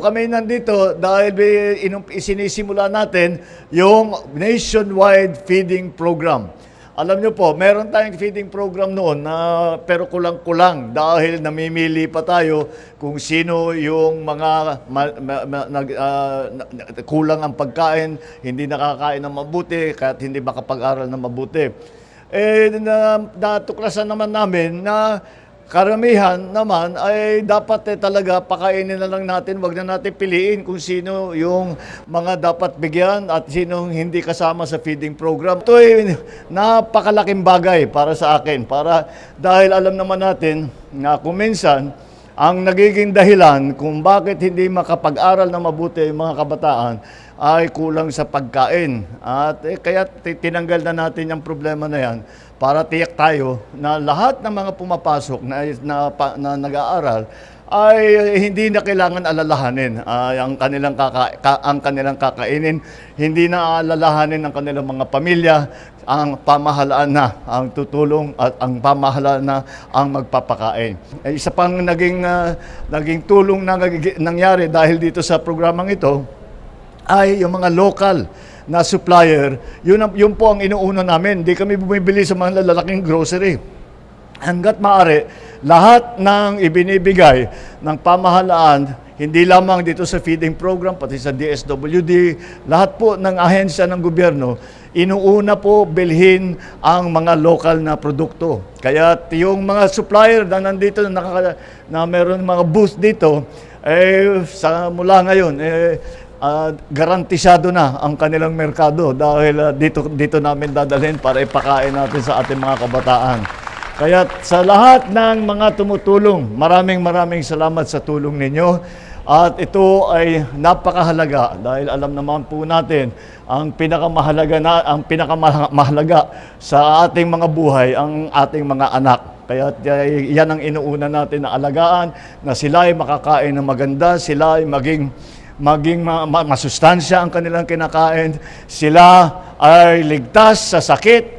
Kami nandito dahil isinisimula natin yung nationwide feeding program. Alam nyo po, meron tayong feeding program noon na pero kulang-kulang dahil namimili pa tayo kung sino yung mga kulang ang pagkain, hindi nakakain ng mabuti, kahit hindi makapag-aral ng mabuti. Natuklasan naman namin na karamihan naman ay dapat talaga pakainin na lang natin, wag na natin piliin kung sino yung mga dapat bigyan at sino hindi kasama sa feeding program. Ito ay napakalaking bagay para sa akin, dahil alam naman natin na kung minsan ang nagiging dahilan kung bakit hindi makapag-aral na mabuti yung mga kabataan ay kulang sa pagkain. At kaya tinanggal na natin yung problema na yan para tiyak tayo na lahat ng mga pumapasok na nag-aaral ay hindi na kailangan alalahanin ang kanilang kakainin, hindi na alalahanin ng kanilang mga pamilya, ang pamahalaan na ang tutulong at ang pamahalaan na ang magpapakain. Isa pang naging tulong na nangyari dahil dito sa programang ito ay yung mga local na supplier. Yun po ang inuuna namin. Hindi kami bumibili sa mga lalaking grocery. Hanggat maaari, lahat ng ibinibigay ng pamahalaan, hindi lamang dito sa feeding program, pati sa DSWD, lahat po ng ahensya ng gobyerno, inuuna po bilhin ang mga local na produkto. Kaya yung mga supplier na nandito na meron mga booth dito, mula ngayon, garantisado na ang kanilang merkado dahil dito namin dadalhin para ipakain natin sa ating mga kabataan. Kaya sa lahat ng mga tumutulong, maraming salamat sa tulong ninyo. At ito ay napakahalaga dahil alam naman po natin ang pinakamahalaga sa ating mga buhay, ang ating mga anak. Kaya yan ang inuuna natin na alagaan, na sila ay makakain ng maganda, sila ay maging masustansya ang kanilang kinakain, sila ay ligtas sa sakit,